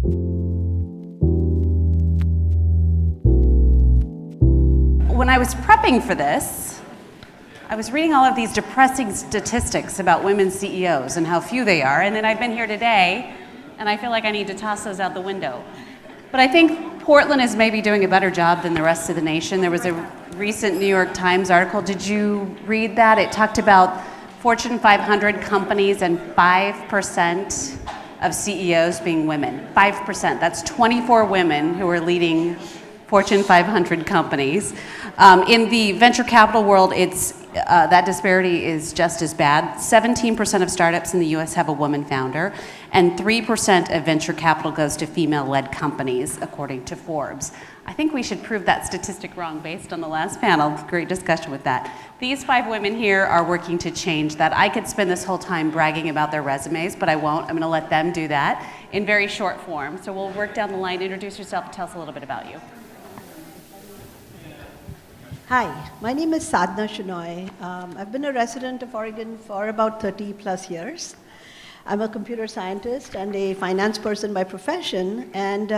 When I was prepping for this, I was reading all of these depressing statistics about women CEOs and how few they are, and then I've been here today, and I feel like I need to toss those out the window. But I think Portland is maybe doing a better job than the rest of the nation. There was a recent New York Times article. Did you read that? It talked about Fortune 500 companies and 5% of CEOs being women. 5%. That's 24 women who are leading Fortune 500 companies. In the venture capital world, that disparity is just as bad. 17% of startups in the US have a woman founder, and 3% of venture capital goes to female-led companies, according to Forbes. I think we should prove that statistic wrong based on the last panel. Great discussion with that. These 5 women here are working to change that. I could spend this whole time bragging about their resumes, but I won't. I'm going to let them do that in very short form. So we'll work down the line. Introduce yourself and tell us a little bit about you. Hi, my name is Sadhna Shenoy. I've been a resident of Oregon for about 30 plus years. I'm a computer scientist and a finance person by profession, and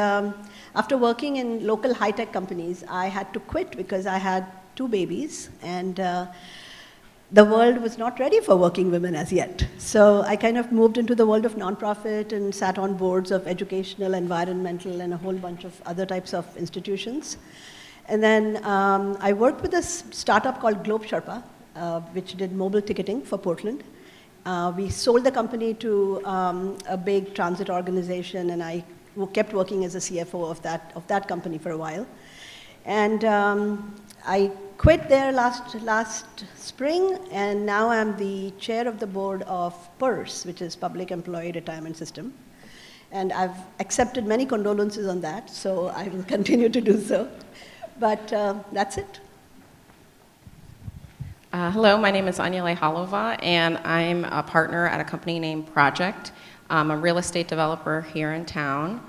after working in local high-tech companies, I had to quit because I had 2 babies, and the world was not ready for working women as yet. So I kind of moved into the world of nonprofit and sat on boards of educational, environmental, and a whole bunch of other types of institutions. And then I worked with a startup called Globe Sherpa, which did mobile ticketing for Portland. We sold the company to a big transit organization, and I kept working as a CFO of that company for a while. And I quit there last spring, and now I'm the chair of the board of PERS, which is Public Employee Retirement System. And I've accepted many condolences on that, so I will continue to do so. But that's it. Hello, my name is ANYELEY HALLOVA, and I'm a partner at a company named Project. I'm a real estate developer here in town,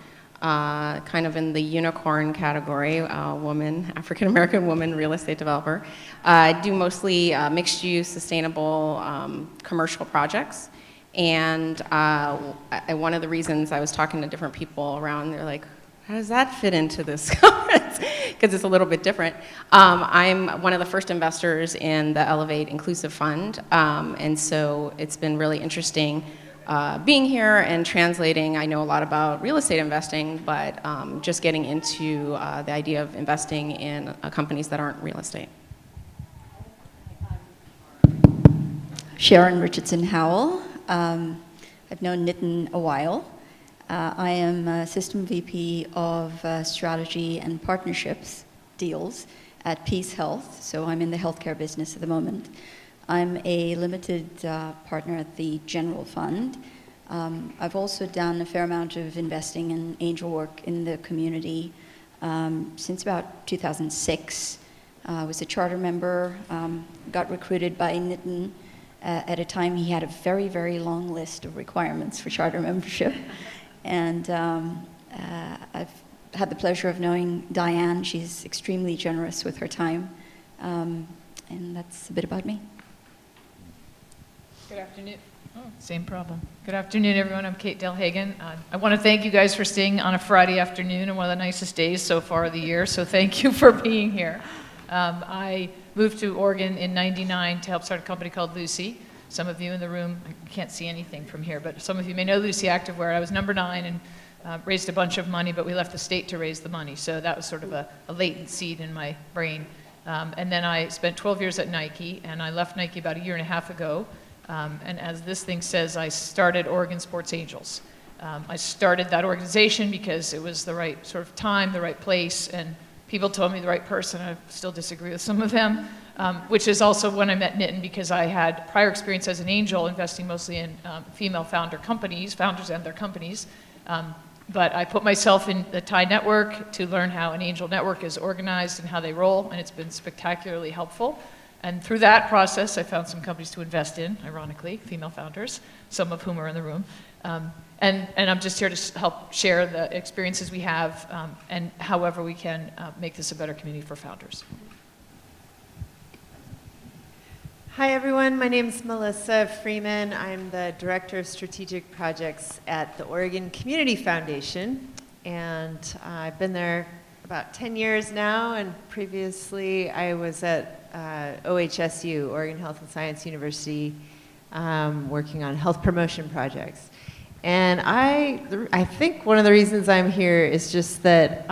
kind of in the unicorn category, African-American woman real estate developer. I do mostly mixed-use, sustainable commercial projects. And one of the reasons I was talking to different people around, they're like, how does that fit into this conference? Because it's a little bit different. I'm one of the first investors in the Elevate Inclusive Fund, and so it's been really interesting being here and translating. I know a lot about real estate investing, but just getting into the idea of investing in companies that aren't real estate. SHARON Richardson Howell. I've known Nitin a while. I am System VP of Strategy and Partnerships Deals at Peace Health, so I'm in the healthcare business at the moment. I'm a limited partner at the General Fund. I've also done a fair amount of investing in angel work in the community since about 2006. I was a charter member, got recruited by Nitin at a time he had a very, very long list of requirements for charter membership. And I've had the pleasure of knowing Diane. She's extremely generous with her time. And that's a bit about me. Good afternoon. Oh, same problem. Good afternoon, everyone. I'm Kate DELHAGEN. I want to thank you guys for staying on a Friday afternoon and one of the nicest days so far of the year, so thank you for being here. I moved to Oregon in '99 to help start a company called Lucy. Some of you in the room, I can't see anything from here, but some of you may know Lucy Activewear. I was number 9 and raised a bunch of money, but we left the state to raise the money, so that was sort of a latent seed in my brain. And then I spent 12 years at Nike, and I left Nike about 1.5 years ago. And as this thing says, I started Oregon Sports Angels. I started that organization because it was the right sort of time, the right place, and people told me the right person. I still disagree with some of them, which is also when I met Nitin, because I had prior experience as an angel, investing mostly in female founders and their companies. But I put myself in the Thai network to learn how an angel network is organized and how they roll, and it's been spectacularly helpful. And through that process, I found some companies to invest in, ironically, female founders, some of whom are in the room. And I'm just here to help share the experiences we have and however we can make this a better community for founders. Hi everyone, my name is Melissa Freeman. I'm the Director of Strategic Projects at the Oregon Community Foundation. and I've been there about 10 years now, and previously I was at OHSU, Oregon Health and Science University, working on health promotion projects. And I think one of the reasons I'm here is just that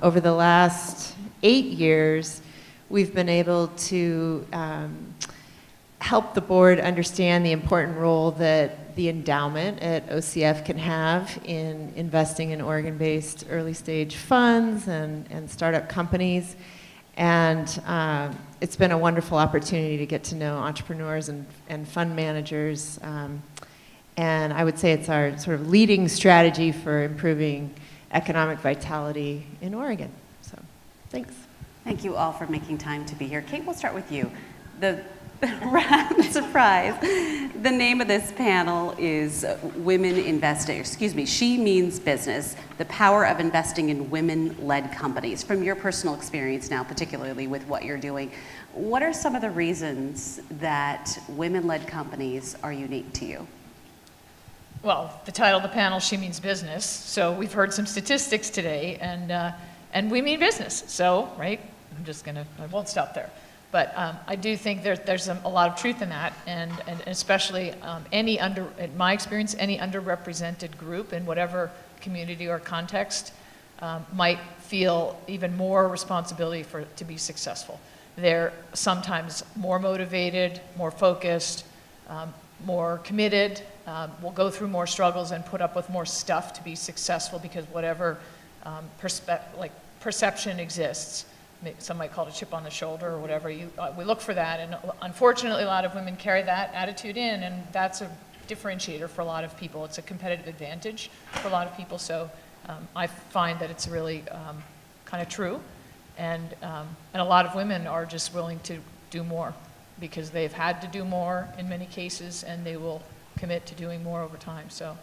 over the last 8 years, we've been able to help the board understand the important role that the endowment at OCF can have in investing in Oregon-based early-stage funds and startup companies. And it's been a wonderful opportunity to get to know entrepreneurs and fund managers. And I would say it's our sort of leading strategy for improving economic vitality in Oregon. So, thanks. Thank you all for making time to be here. Kate, we'll start with you. Surprise. The name of this panel is Women Investing, excuse me, She Means Business, the power of investing in women-led companies. From your personal experience now, particularly with what you're doing, what are some of the reasons that women-led companies are unique to you? Well, the title of the panel, She Means Business. So we've heard some statistics today, and we mean business. So, right, I won't stop there. But I do think there's a lot of truth in that, and especially in my experience, any underrepresented group in whatever community or context might feel even more responsibility to be successful. They're sometimes more motivated, more focused, more committed, will go through more struggles and put up with more stuff to be successful because whatever perception exists. Some might call it a chip on the shoulder or whatever. We look for that, and unfortunately a lot of women carry that attitude in, and that's a differentiator for a lot of people. It's a competitive advantage for a lot of people, so I find that it's really kind of true, and a lot of women are just willing to do more because they've had to do more in many cases, and they will commit to doing more over time. So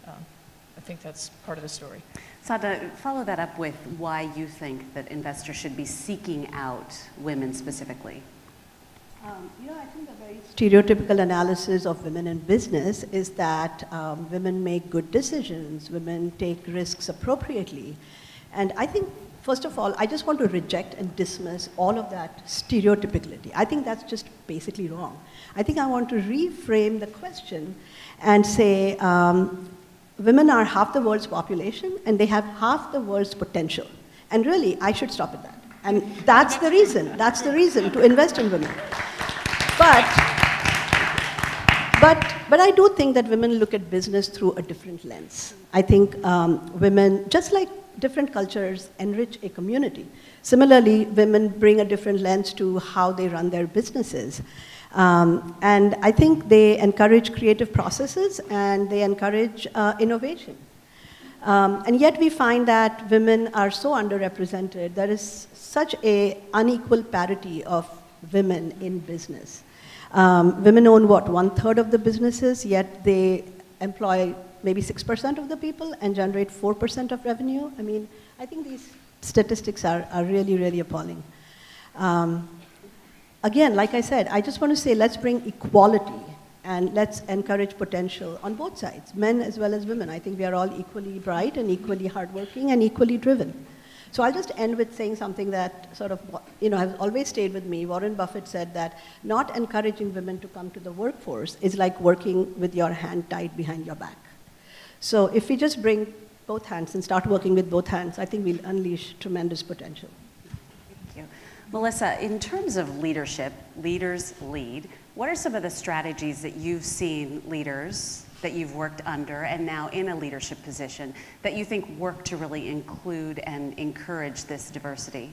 I think that's part of the story. Sadna, follow that up with why you think that investors should be seeking out women specifically. I think a very stereotypical analysis of women in business is that women make good decisions, women take risks appropriately. And I think, first of all, I just want to reject and dismiss all of that stereotypicality. I think that's just basically wrong. I think I want to reframe the question and say, women are half the world's population, and they have half the world's potential. And really, I should stop at that. And that's the reason. That's the reason to invest in women. But I do think that women look at business through a different lens. I think women, just like different cultures, enrich a community. Similarly, women bring a different lens to how they run their businesses. And I think they encourage creative processes and they encourage innovation. And yet we find that women are so underrepresented. There is such an unequal parity of women in business. Women own, 1/3 of the businesses, yet they employ maybe 6% of the people and generate 4% of revenue. I mean, I think these statistics are really, really appalling. Again, like I said, I just want to say let's bring equality and let's encourage potential on both sides, men as well as women. I think we are all equally bright and equally hardworking and equally driven. So I'll just end with saying something that sort of, has always stayed with me. Warren Buffett said that not encouraging women to come to the workforce is like working with your hand tied behind your back. So if we just bring both hands and start working with both hands, I think we'll unleash tremendous potential. Thank you. Melissa, in terms of leadership, leaders lead, what are some of the strategies that you've seen leaders that you've worked under and now in a leadership position that you think work to really include and encourage this diversity?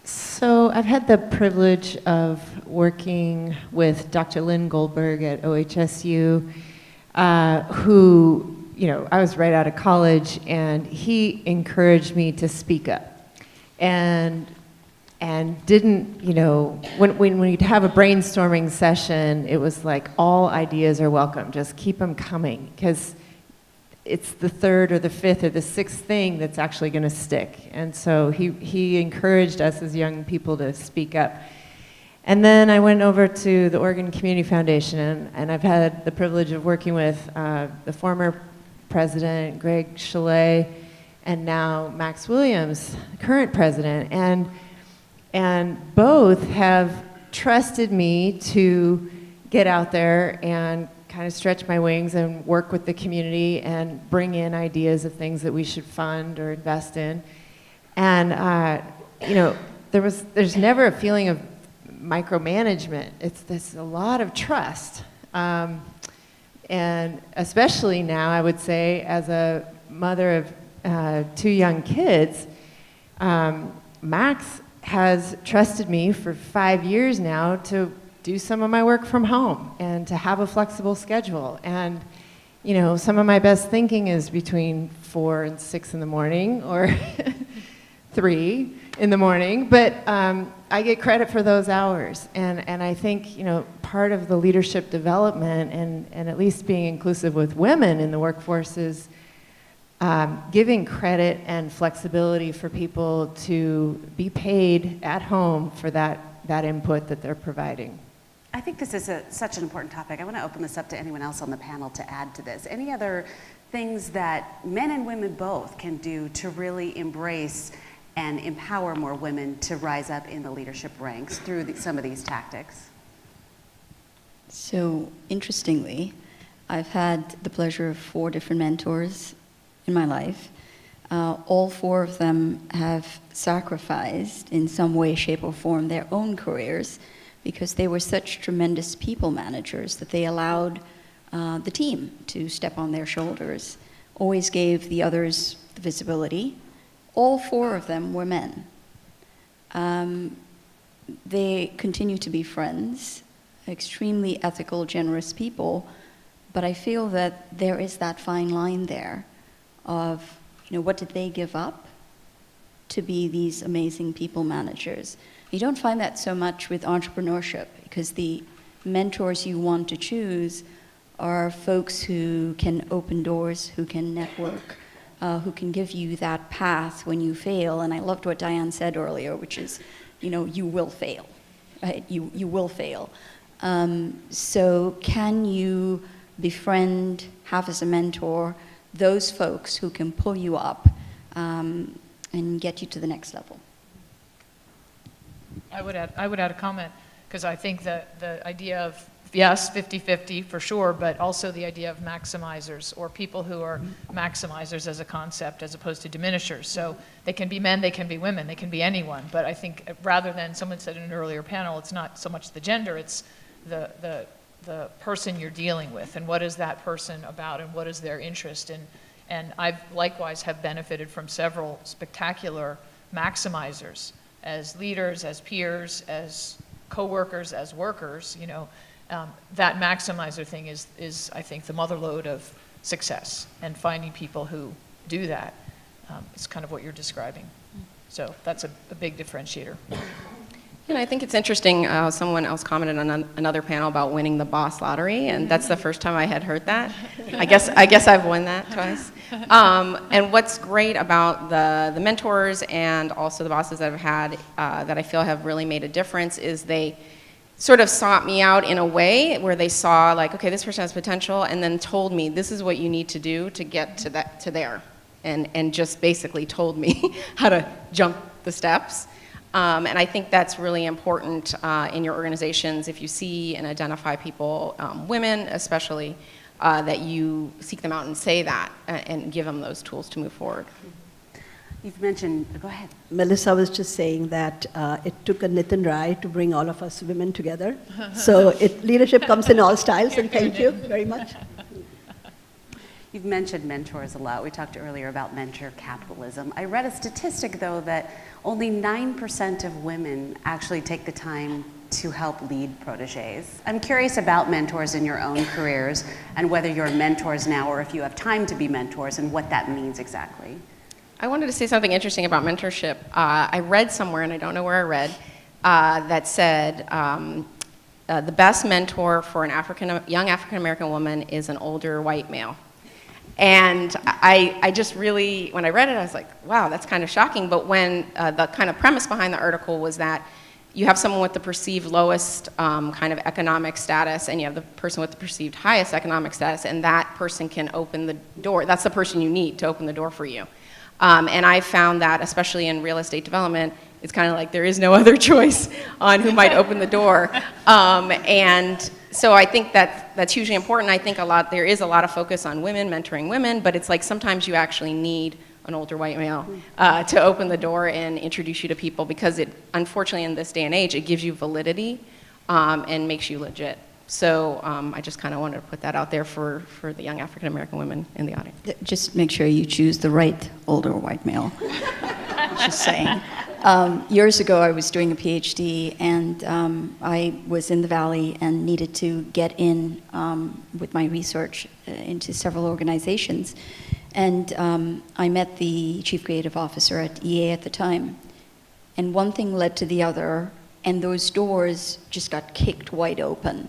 So I've had the privilege of working with Dr. Lynn Goldberg at OHSU, who, I was right out of college, and he encouraged me to speak up. And didn't, when we'd have a brainstorming session, it was like all ideas are welcome, just keep them coming, because it's the third or the fifth or the sixth thing that's actually going to stick. And so he encouraged us as young people to speak up. And then I went over to the Oregon Community Foundation, and I've had the privilege of working with the former president, Greg Chalet, and now Max Williams, the current president. And both have trusted me to get out there and kind of stretch my wings and work with the community and bring in ideas of things that we should fund or invest in. And, you know, there's never a feeling of micromanagement. There's a lot of trust. And especially now, I would say, as a mother of 2 young kids, Max has trusted me for 5 years now to do some of my work from home and to have a flexible schedule. And, you know, some of my best thinking is between 4 and 6 in the morning or 3 in the morning, but I get credit for those hours. And I think, you know, part of the leadership development and at least being inclusive with women in the workforce is giving credit and flexibility for people to be paid at home for that input that they're providing. I think this is such an important topic. I want to open this up to anyone else on the panel to add to this. Any other things that men and women both can do to really embrace and empower more women to rise up in the leadership ranks through some of these tactics? So, interestingly, I've had the pleasure of 4 different mentors in my life. All 4 of them have sacrificed in some way, shape, or form their own careers because they were such tremendous people managers that they allowed the team to step on their shoulders, always gave the others the visibility. All 4 of them were men. They continue to be friends, extremely ethical, generous people, but I feel that there is that fine line there of, you know, what did they give up to be these amazing people managers? You don't find that so much with entrepreneurship because the mentors you want to choose are folks who can open doors, who can network, who can give you that path when you fail. And I loved what Diane said earlier, which is, you know, you will fail, right? You will fail. So can you befriend, have as a mentor, those folks who can pull you up and get you to the next level? I would add a comment, because I think that the idea of, yes, 50-50 for sure, but also the idea of maximizers, or people who are maximizers as a concept as opposed to diminishers. So they can be men, they can be women, they can be anyone. But I think rather than, someone said in an earlier panel, it's not so much the gender, it's the person you're dealing with, and what is that person about, and what is their interest. And I've likewise have benefited from several spectacular maximizers as leaders, as peers, as co-workers, as workers. You know, that maximizer thing is I think the motherlode of success, and finding people who do that is kind of what you're describing. So that's a big differentiator. And I think it's interesting, someone else commented on another panel about winning the boss lottery, and that's the first time I had heard that. I guess I've won that twice. And what's great about the mentors and also the bosses that I've had that I feel have really made a difference is they sort of sought me out in a way where they saw, like, okay, this person has potential, and then told me, this is what you need to do to get to there, and just basically told me how to jump the steps. And I think that's really important in your organizations, if you see and identify people, women especially, that you seek them out and say that and give them those tools to move forward. You've mentioned, go ahead. Melissa was just saying that it took a Nitin Rai to bring all of us women together. So leadership comes in all styles, and thank you very much. You've mentioned mentors a lot. We talked earlier about mentor capitalism. I read a statistic, though, that only 9% of women actually take the time to help lead proteges. I'm curious about mentors in your own careers, and whether you're mentors now or if you have time to be mentors, and what that means exactly. I wanted to say something interesting about mentorship. I read somewhere, and I don't know where I read, that said the best mentor for an young African-American woman is an older white male. And I just really, when I read it, I was like, wow, that's kind of shocking. But when the kind of premise behind the article was that, you have someone with the perceived lowest kind of economic status, and you have the person with the perceived highest economic status, and that person can open the door. That's the person you need to open the door for you. And I found that, especially in real estate development, it's kind of like there is no other choice on who might open the door. And so I think that's hugely important. I think there is a lot of focus on women, mentoring women, but it's like sometimes you actually need an older white male to open the door and introduce you to people, because unfortunately in this day and age, it gives you validity and makes you legit. So I just kind of wanted to put that out there for the young African American women in the audience. Just make sure you choose the right older white male. Just saying. Years ago, I was doing a PhD, and I was in the Valley and needed to get in with my research into several organizations. And I met the chief creative officer at EA at the time. And one thing led to the other, and those doors just got kicked wide open.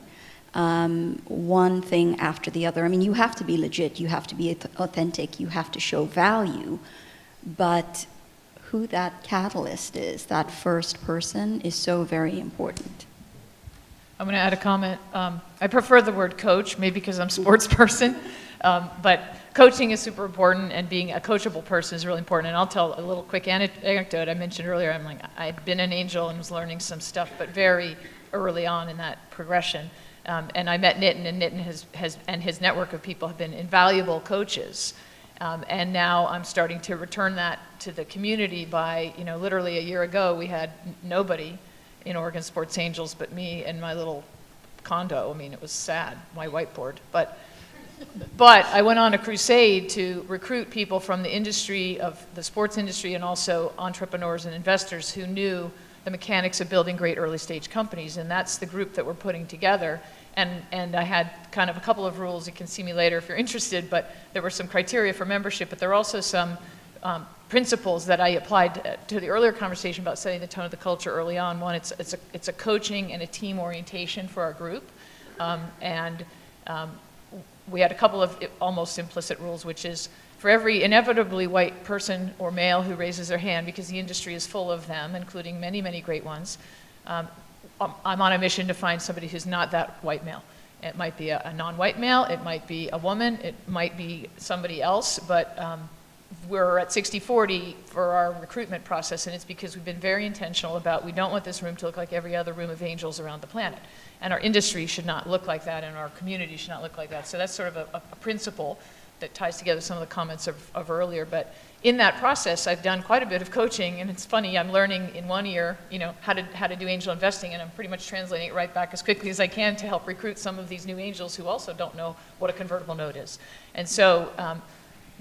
One thing after the other. I mean, you have to be legit, you have to be authentic, you have to show value, but who that catalyst is, that first person, is so very important. I'm going to add a comment. I prefer the word coach, maybe because I'm a sports person, but coaching is super important, and being a coachable person is really important. And I'll tell a little quick anecdote. I mentioned earlier, I'd been an angel and was learning some stuff, but very early on in that progression. And I met Nitin, and Nitin and his network of people have been invaluable coaches. And now I'm starting to return that to the community by, literally a year ago, we had nobody in Oregon Sports Angels but me and my little condo. I mean, it was sad, my whiteboard. But I went on a crusade to recruit people from the industry, of the sports industry, and also entrepreneurs and investors who knew the mechanics of building great early stage companies. And that's the group that we're putting together. And I had kind of a couple of rules. You can see me later if you're interested, but there were some criteria for membership, but there are also some principles that I applied to the earlier conversation about setting the tone of the culture early on. One, it's a coaching and a team orientation for our group. We had a couple of almost implicit rules, which is for every inevitably white person or male who raises their hand, because the industry is full of them, including many, many great ones, I'm on a mission to find somebody who's not that white male. It might be a non-white male, it might be a woman, it might be somebody else, but we're at 60-40 for our recruitment process, and it's because we've been very intentional about, we don't want this room to look like every other room of angels around the planet. And our industry should not look like that, and our community should not look like that. So that's sort of a principle that ties together some of the comments of earlier. But in that process, I've done quite a bit of coaching, and it's funny, I'm learning in 1 year, how to do angel investing, and I'm pretty much translating it right back as quickly as I can to help recruit some of these new angels who also don't know what a convertible note is. And so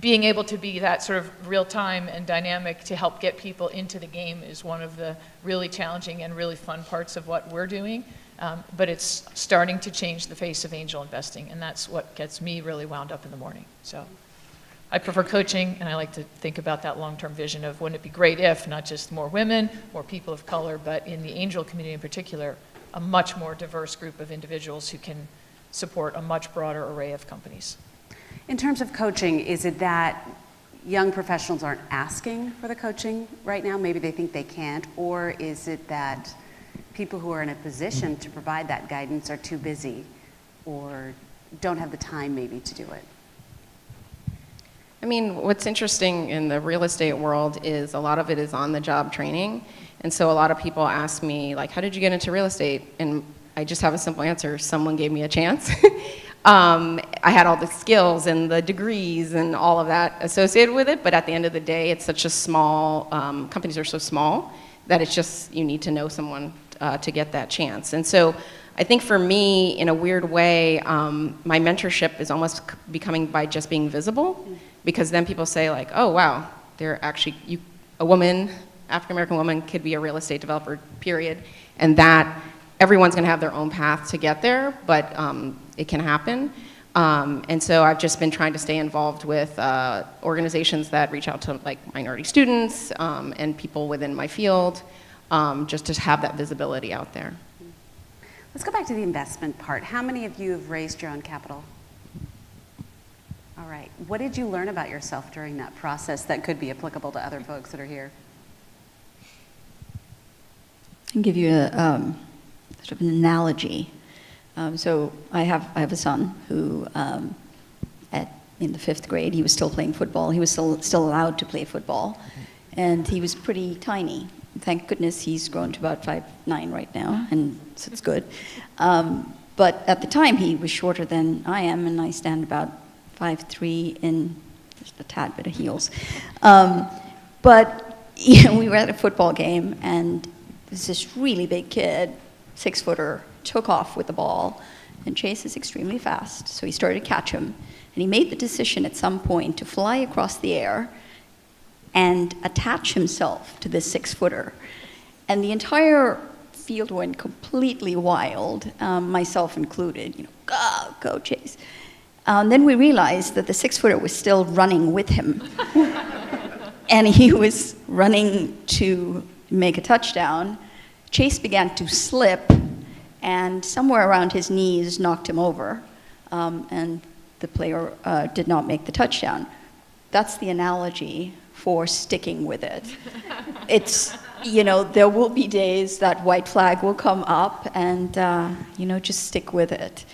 being able to be that sort of real time and dynamic to help get people into the game is one of the really challenging and really fun parts of what we're doing. But it's starting to change the face of angel investing, and that's what gets me really wound up in the morning. So I prefer coaching, and I like to think about that long-term vision of, wouldn't it be great if not just more women, more people of color, but in the angel community in particular, a much more diverse group of individuals who can support a much broader array of companies. In terms of coaching, is it that young professionals aren't asking for the coaching right now? Maybe they think they can't, or is it that people who are in a position to provide that guidance are too busy or don't have the time maybe to do it? I mean, what's interesting in the real estate world is a lot of it is on-the-job training. And so a lot of people ask me, like, how did you get into real estate? And I just have a simple answer: someone gave me a chance. I had all the skills and the degrees and all of that associated with it, but at the end of the day, it's such a small, companies are so small that it's just, you need to know someone to get that chance. And so I think for me, in a weird way, my mentorship is almost becoming by just being visible, because then people say like, oh wow, they're actually, a woman, African-American woman could be a real estate developer, period. And that everyone's gonna have their own path to get there, but it can happen. And so I've just been trying to stay involved with organizations that reach out to like minority students and people within my field, just to have that visibility out there. Let's go back to the investment part. How many of you have raised your own capital? All right. What did you learn about yourself during that process that could be applicable to other folks that are here? can give you a sort of an analogy. So I have a son who, in the 5th grade, he was still playing football. He was still allowed to play football, and he was pretty tiny. Thank goodness he's grown to about 5'9" right now, and so it's good. But at the time, he was shorter than I am, and I stand about 5'3" in just a tad bit of heels. But we were at a football game, and this really big kid, 6-footer, took off with the ball, and Chase is extremely fast, so he started to catch him. And he made the decision at some point to fly across the air and attach himself to this 6-footer. And the entire field went completely wild, myself included, go Chase. Then we realized that the 6-footer was still running with him. And he was running to make a touchdown. Chase began to slip, and somewhere around his knees knocked him over. And the player did not make the touchdown. That's the analogy for sticking with it. It's, there will be days that white flag will come up, and, just stick with it.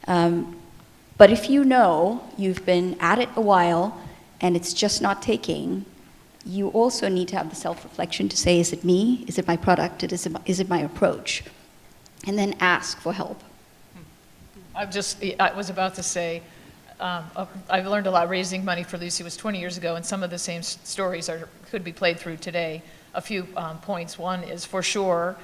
But if you've been at it a while and it's just not taking, you also need to have the self-reflection to say, is it me? Is it my product? Is it my approach? And then ask for help. I was about to say, I've learned a lot raising money for Lucy was 20 years ago, and some of the same stories could be played through today. A few points. One is, for sure,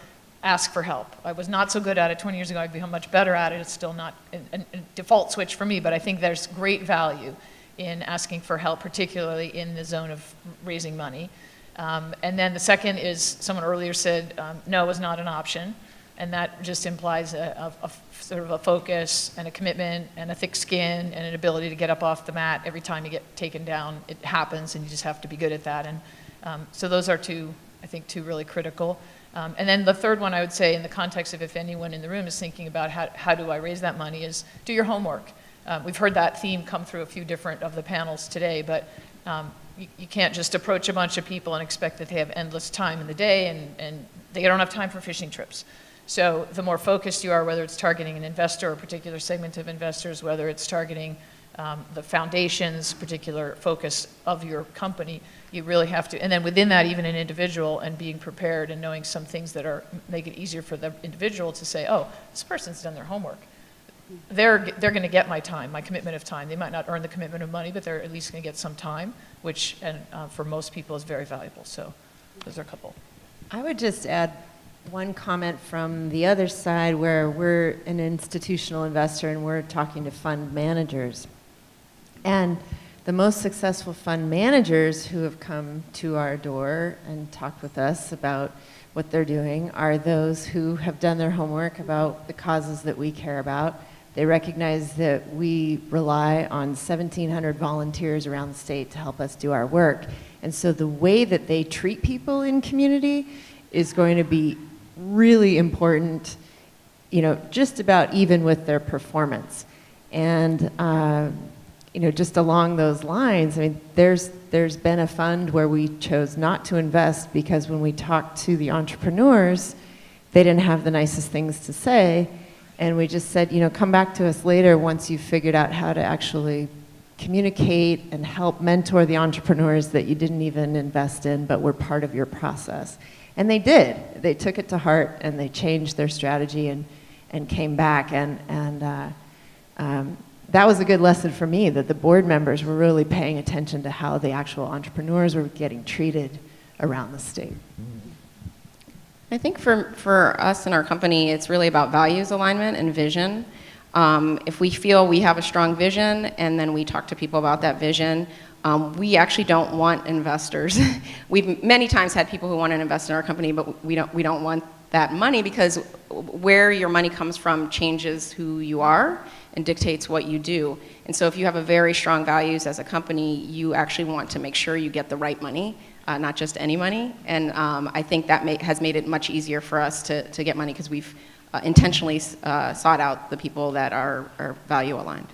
ask for help. I was not so good at it 20 years ago. I've become much better at it. It's still not a default switch for me, but I think there's great value in asking for help, particularly in the zone of raising money. And then the second is, someone earlier said, no is not an option. And that just implies a sort of a focus and a commitment and a thick skin and an ability to get up off the mat every time you get taken down. It happens, and you just have to be good at that. And so those are two really critical. And then the third one I would say, in the context of if anyone in the room is thinking about how do I raise that money, is do your homework. We've heard that theme come through a few different of the panels today, but you can't just approach a bunch of people and expect that they have endless time in the day, and they don't have time for fishing trips. So the more focused you are, whether it's targeting an investor or a particular segment of investors, whether it's targeting the foundation's particular focus of your company, you really have to, and then within that, even an individual, and being prepared and knowing some things that make it easier for the individual to say, oh, this person's done their homework. They're going to get my time, my commitment of time. They might not earn the commitment of money, but they're at least going to get some time, which for most people is very valuable. So those are a couple. I would just add one comment from the other side, where we're an institutional investor and we're talking to fund managers. And the most successful fund managers who have come to our door and talked with us about what they're doing are those who have done their homework about the causes that we care about. They recognize that we rely on 1,700 volunteers around the state to help us do our work. And so the way that they treat people in community is going to be really important, just about even with their performance. And, just along those lines, I mean, there's been a fund where we chose not to invest because when we talked to the entrepreneurs, they didn't have the nicest things to say. And we just said, come back to us later once you've figured out how to actually communicate and help mentor the entrepreneurs that you didn't even invest in, but were part of your process. And they did. They took it to heart, and they changed their strategy and came back. And that was a good lesson for me, that the board members were really paying attention to how the actual entrepreneurs were getting treated around the state. I think for us in our company, it's really about values alignment and vision. If we feel we have a strong vision and then we talk to people about that vision, we actually don't want investors. We've many times had people who want to invest in our company, but we don't want that money, because where your money comes from changes who you are and dictates what you do. And so if you have a very strong values as a company, you actually want to make sure you get the right money, not just any money. And I think that has made it much easier for us to get money, because we've intentionally sought out the people that are value aligned.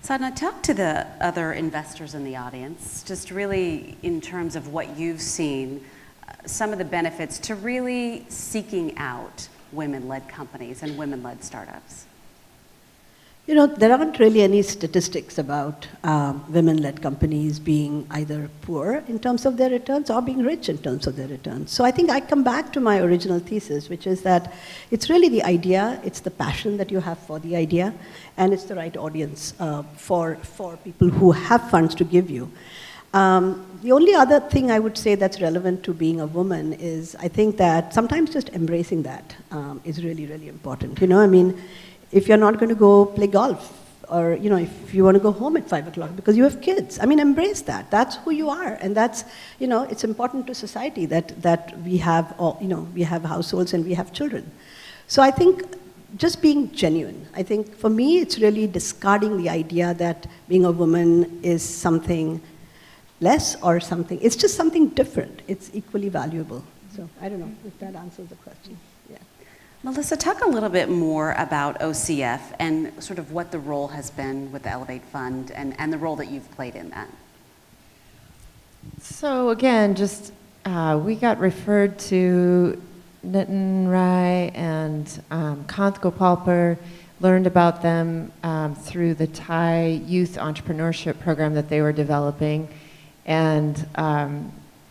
Sadhna, talk to the other investors in the audience, just really in terms of what you've seen some of the benefits to really seeking out women-led companies and women-led startups? You know, there aren't really any statistics about women-led companies being either poor in terms of their returns or being rich in terms of their returns. So I think I come back to my original thesis, which is that it's really the idea, it's the passion that you have for the idea, and it's the right audience for people who have funds to give you. The only other thing I would say that's relevant to being a woman is I think that sometimes just embracing that is really, really important. You know, I mean, if you're not going to go play golf, or you know, if you want to go home at 5 o'clock because you have kids, I mean, embrace that. That's who you are, and that's, you know, it's important to society that we have, you know, we have households and we have children. So I think just being genuine. I think for me, it's really discarding the idea that being a woman is something less or something. It's just something different. It's equally valuable. So I don't know if that answers the question. Yeah. Melissa, talk a little bit more about OCF and sort of what the role has been with the Elevate Fund and the role that you've played in that. So again, just we got referred to Nitin Rai and Kant Gopalpur, learned about them through the Thai youth entrepreneurship program that they were developing, and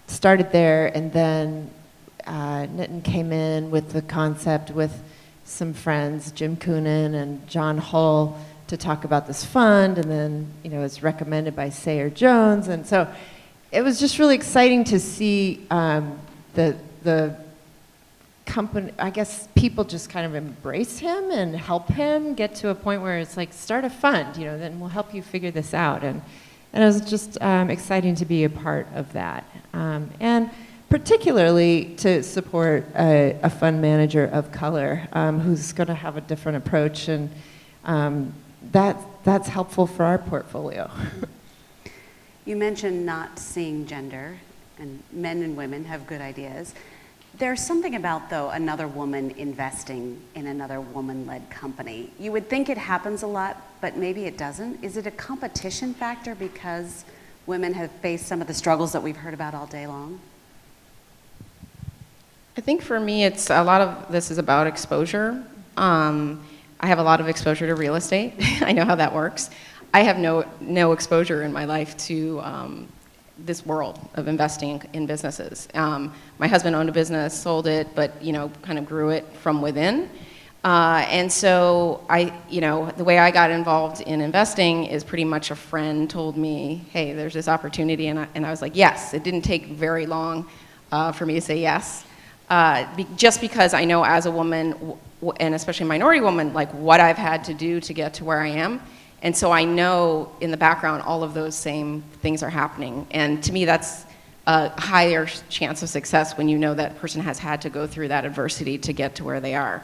started there, and then Nitin came in with the concept with some friends, Jim Coonan and John Hull, to talk about this fund, and then, you know, it's recommended by Sayer Jones, and so it was just really exciting to see the company, I guess people just kind of embrace him and help him get to a point where it's like, start a fund, you know, then we'll help you figure this out, and it was just exciting to be a part of that, and particularly to support a fund manager of color who's going to have a different approach, and that's helpful for our portfolio. You mentioned not seeing gender, and men and women have good ideas. There's something about, though, another woman investing in another woman-led company. You would think it happens a lot, but maybe it doesn't. Is it a competition factor because women have faced some of the struggles that we've heard about all day long? I think for me, it's a lot of this is about exposure. I have a lot of exposure to real estate. I know how that works. I have no exposure in my life to this world of investing in businesses. My husband owned a business, sold it, but you know, kind of grew it from within. And so the way I got involved in investing is pretty much a friend told me, hey, there's this opportunity, and I was like, yes. It didn't take very long for me to say yes. Just because I know as a woman, and especially a minority woman, like what I've had to do to get to where I am. And so I know in the background all of those same things are happening. And to me, that's a higher chance of success when you know that person has had to go through that adversity to get to where they are.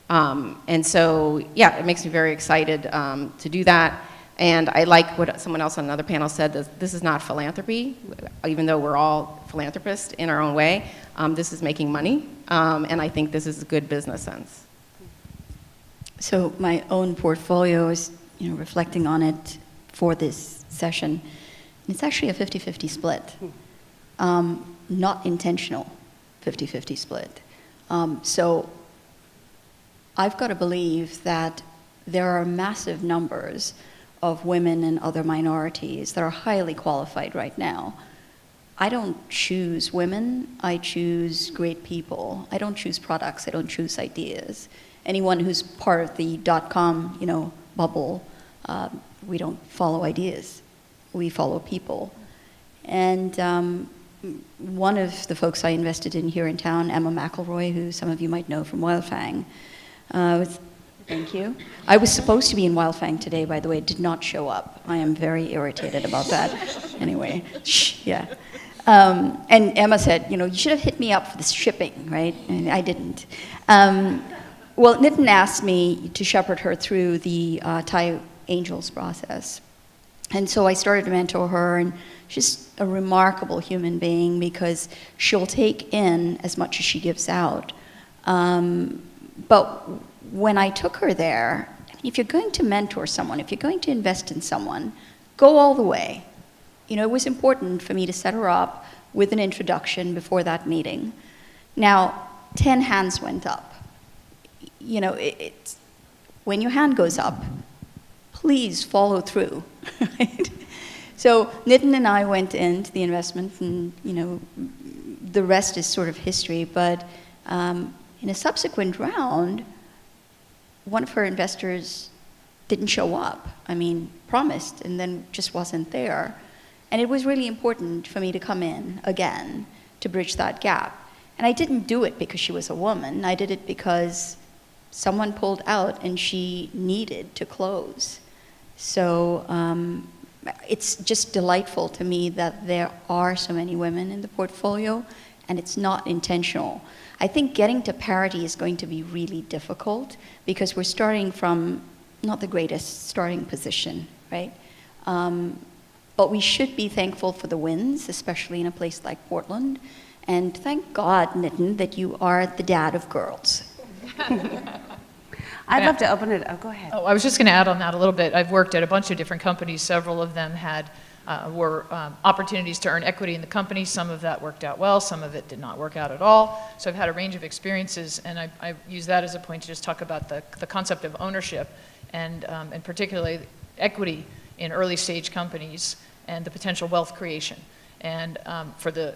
And so, yeah, it makes me very excited to do that. And I like what someone else on another panel said, that this is not philanthropy, even though we're all philanthropists in our own way. This is making money, and I think this is a good business sense. So my own portfolio is, you know, reflecting on it for this session. It's actually a 50-50 split. Not intentional 50-50 split. So I've got to believe that there are massive numbers of women and other minorities that are highly qualified right now. I don't choose women, I choose great people. I don't choose products, I don't choose ideas. Anyone who's part of the .com, you know, bubble, we don't follow ideas, we follow people. And one of the folks I invested in here in town, Emma McElroy, who some of you might know from Wildfang, thank you. I was supposed to be in Wildfang today, by the way, did not show up. I am very irritated about that. Anyway, yeah. And Emma said, you know, you should have hit me up for the shipping, right? And I didn't. Well, Nitin asked me to shepherd her through the Thai Angels process. And so I started to mentor her, and she's a remarkable human being because she'll take in as much as she gives out. But when I took her there, if you're going to mentor someone, if you're going to invest in someone, go all the way. You know, it was important for me to set her up with an introduction before that meeting. Now, 10 hands went up. You know, when your hand goes up, please follow through, right? So Nitin and I went into the investment, and you know, the rest is sort of history. But in a subsequent round, one of her investors didn't show up. I mean, promised, and then just wasn't there. And it was really important for me to come in again to bridge that gap. And I didn't do it because she was a woman. I did it because someone pulled out and she needed to close. So it's just delightful to me that there are so many women in the portfolio, and it's not intentional. I think getting to parity is going to be really difficult because we're starting from not the greatest starting position, right? But we should be thankful for the wins, especially in a place like Portland. And thank God, Nitin, that you are the dad of girls. I'd love to open it. Oh, go ahead. Oh, I was just going to add on that a little bit. I've worked at a bunch of different companies. Several of them were opportunities to earn equity in the company. Some of that worked out well. Some of it did not work out at all. So I've had a range of experiences, and I use that as a point to just talk about the concept of ownership and particularly equity in early stage companies and the potential wealth creation. And for the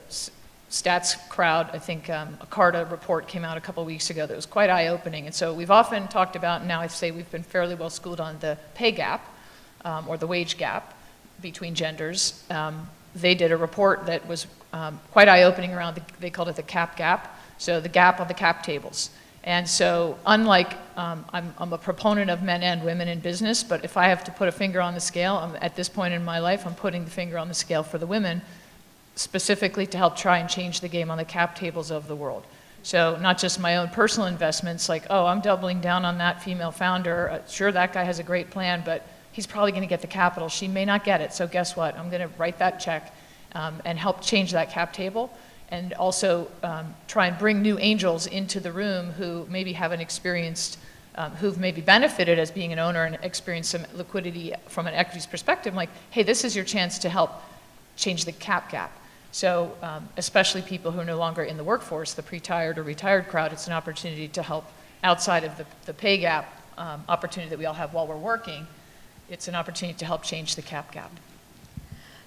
stats crowd, I think a Carta report came out a couple weeks ago that was quite eye-opening. And so we've often talked about, and now I say we've been fairly well schooled on the pay gap or the wage gap between genders. They did a report that was quite eye-opening around, they called it the cap gap, so the gap on the cap tables. And so unlike, I'm a proponent of men and women in business, but if I have to put a finger on the scale, at this point in my life, I'm putting the finger on the scale for the women, specifically to help try and change the game on the cap tables of the world. So not just my own personal investments, like, oh, I'm doubling down on that female founder. Sure, that guy has a great plan, but he's probably going to get the capital. She may not get it, so guess what? I'm going to write that check and help change that cap table, and also try and bring new angels into the room who maybe haven't experienced, who've maybe benefited as being an owner and experienced some liquidity from an equities perspective. Like, hey, this is your chance to help change the cap gap. So especially people who are no longer in the workforce, the pre-tired or retired crowd, it's an opportunity to help outside of the pay gap opportunity that we all have while we're working. It's an opportunity to help change the cap gap.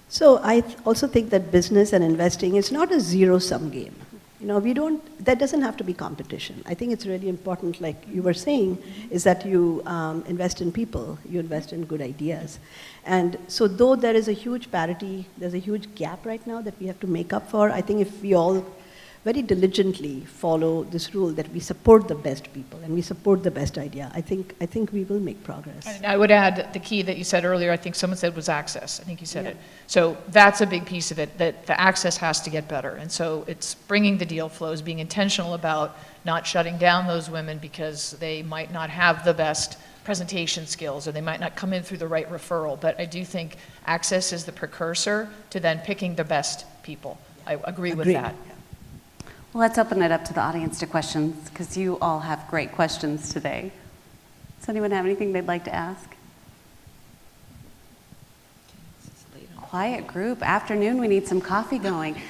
So I also think that business and investing is not a zero-sum game. You know, that doesn't have to be competition. I think it's really important, like you were saying, is that you invest in people, you invest in good ideas. And so though there is a huge parity, there's a huge gap right now that we have to make up for, I think if we all very diligently follow this rule that we support the best people and we support the best idea, I think we will make progress. And I would add the key that you said earlier, I think someone said was access. I think you said it. So that's a big piece of it, that the access has to get better. And so it's bringing the deal flows, being intentional about not shutting down those women because they might not have the best presentation skills or they might not come in through the right referral. But I do think access is the precursor to then picking the best people. I agree with that. Well, let's open it up to the audience to questions, because you all have great questions today. Does anyone have anything they'd like to ask? Quiet group, afternoon, we need some coffee going.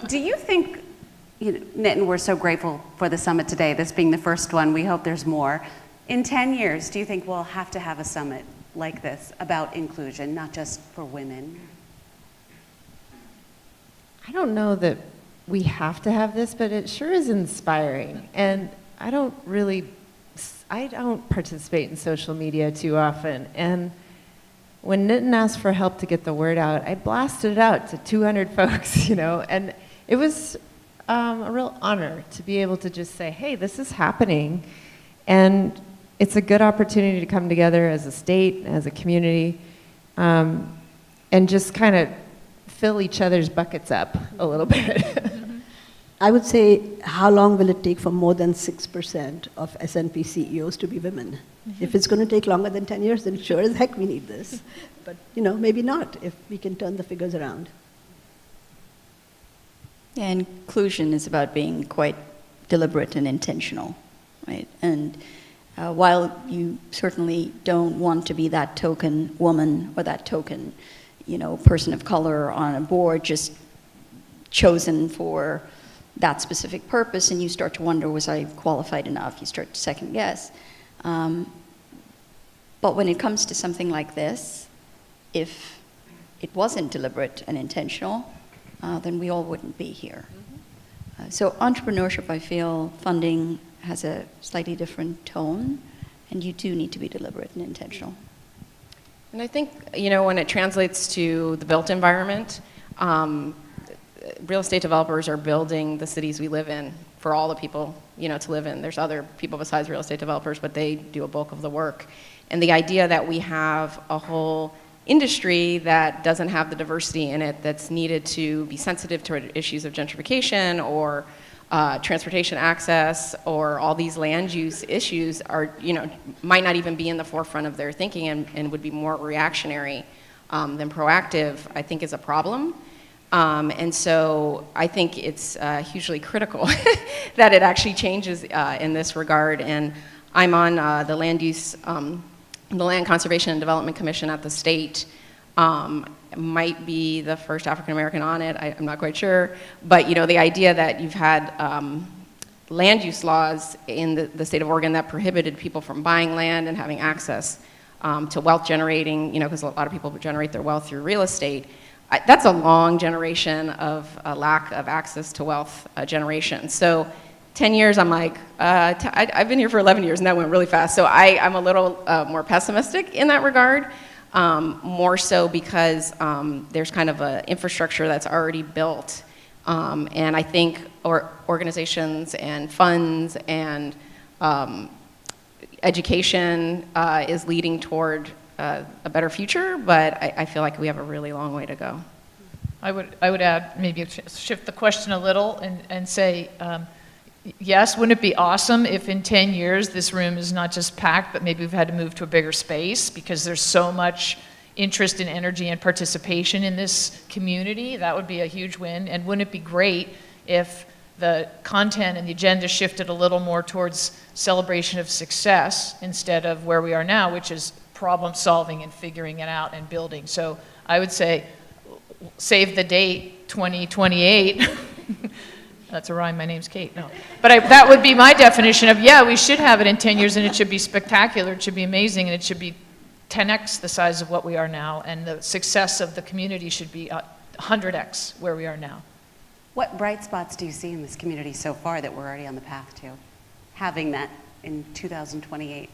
Do you think, Nitin, we're so grateful for the summit today, this being the first one, we hope there's more. In 10 years, do you think we'll have to have a summit like this about inclusion, not just for women? I don't know that we have to have this, but it sure is inspiring. And I don't participate in social media too often. And when Nitin asked for help to get the word out, I blasted it out to 200 folks, and it was a real honor to be able to just say, hey, this is happening. And it's a good opportunity to come together as a state, as a community, and just kind of fill each other's buckets up a little bit. I would say, how long will it take for more than 6% of S&P CEOs to be women? If it's going to take longer than 10 years, then sure as heck we need this. But, maybe not, if we can turn the figures around. Yeah, inclusion is about being quite deliberate and intentional, right? And while you certainly don't want to be that token woman or that token, person of color on a board just chosen for that specific purpose, and you start to wonder, was I qualified enough? You start to second guess. But when it comes to something like this, if it wasn't deliberate and intentional, then we all wouldn't be here. So entrepreneurship, I feel, funding has a slightly different tone, and you do need to be deliberate and intentional. And I think, when it translates to the built environment, real estate developers are building the cities we live in for all the people, to live in. There's other people besides real estate developers, but they do a bulk of the work. And the idea that we have a whole industry that doesn't have the diversity in it that's needed to be sensitive to issues of gentrification or transportation access or all these land use issues are, might not even be in the forefront of their thinking and would be more reactionary than proactive, I think is a problem. And so I think it's hugely critical that it actually changes in this regard. And I'm on the land use, the Land Conservation and Development Commission at the state. Might be the first African American on it, I'm not quite sure. But the idea that you've had land use laws in the state of Oregon that prohibited people from buying land and having access to wealth generating, because a lot of people generate their wealth through real estate. That's a long generation of a lack of access to wealth generation. So 10 years, I'm like, I've been here for 11 years and that went really fast. So I'm a little more pessimistic in that regard, more so because there's kind of an infrastructure that's already built. And I think organizations and funds and education is leading toward a better future, but I feel like we have a really long way to go. I would add, maybe shift the question a little and say, yes, wouldn't it be awesome if in 10 years this room is not just packed, but maybe we've had to move to a bigger space because there's so much interest and energy and participation in this community? That would be a huge win. And wouldn't it be great if the content and the agenda shifted a little more towards celebration of success instead of where we are now, which is problem solving and figuring it out and building. So I would say, save the date 2028. That's a rhyme, my name's Kate, no. But that would be my definition of, yeah, we should have it in 10 years and it should be spectacular, it should be amazing, and it should be 10x the size of what we are now, and the success of the community should be 100x where we are now. What bright spots do you see in this community so far that we're already on the path to having that in 2028?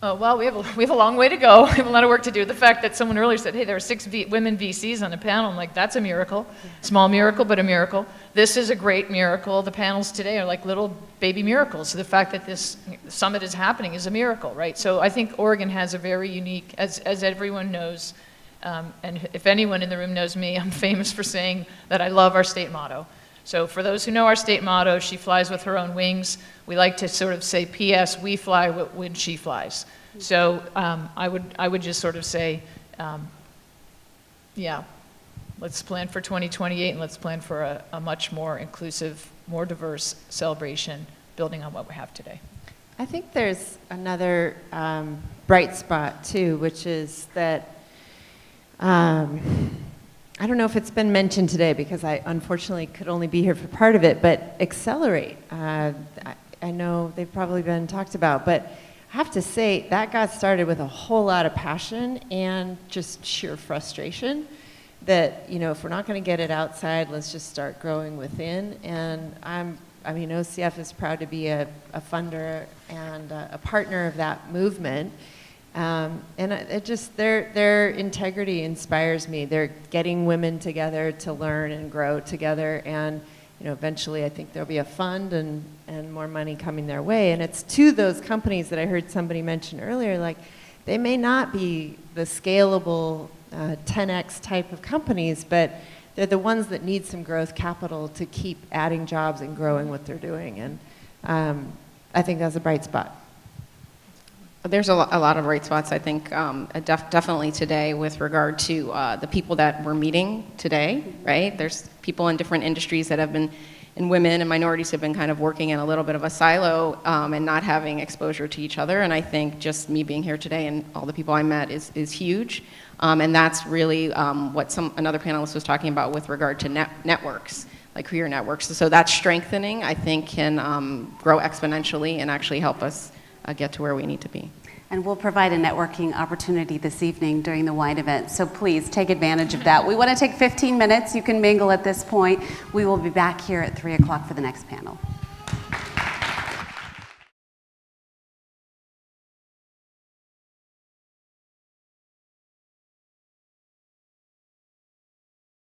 Well, we have a long way to go. We have a lot of work to do. The fact that someone earlier said, hey, there are 6 women VCs on the panel, I'm like, that's a miracle. Small miracle, but a miracle. This is a great miracle. The panels today are like little baby miracles. So the fact that this summit is happening is a miracle, right? So I think Oregon has a very unique, as everyone knows, and if anyone in the room knows me, I'm famous for saying that I love our state motto. So for those who know our state motto, she flies with her own wings. We like to sort of say, P.S., we fly when she flies. So I would just sort of say, yeah, let's plan for 2028 and let's plan for a much more inclusive, more diverse celebration, building on what we have today. I think there's another bright spot too, which is that I don't know if it's been mentioned today because I unfortunately could only be here for part of it, but Accelerate. I know they've probably been talked about, but I have to say that got started with a whole lot of passion and just sheer frustration that, if we're not going to get it outside, let's just start growing within. And OCF is proud to be a funder and a partner of that movement. And it just, their integrity inspires me. They're getting women together to learn and grow together, and eventually I think there'll be a fund and more money coming their way. And it's to those companies that I heard somebody mention earlier, like they may not be the scalable 10x type of companies, but they're the ones that need some growth capital to keep adding jobs and growing what they're doing. And I think that's a bright spot. There's a lot of bright spots, I think, definitely today with regard to the people that we're meeting today, right? There's people in different industries that have been and women and minorities have been kind of working in a little bit of a silo and not having exposure to each other. And I think just me being here today and all the people I met is huge. And that's really what another panelist was talking about with regard to networks, like career networks. So that strengthening, I think, can grow exponentially and actually help us get to where we need to be. And we'll provide a networking opportunity this evening during the wine event, so please take advantage of that. We want to take 15 minutes. You can mingle at this point. We will be back here at 3 o'clock for the next panel.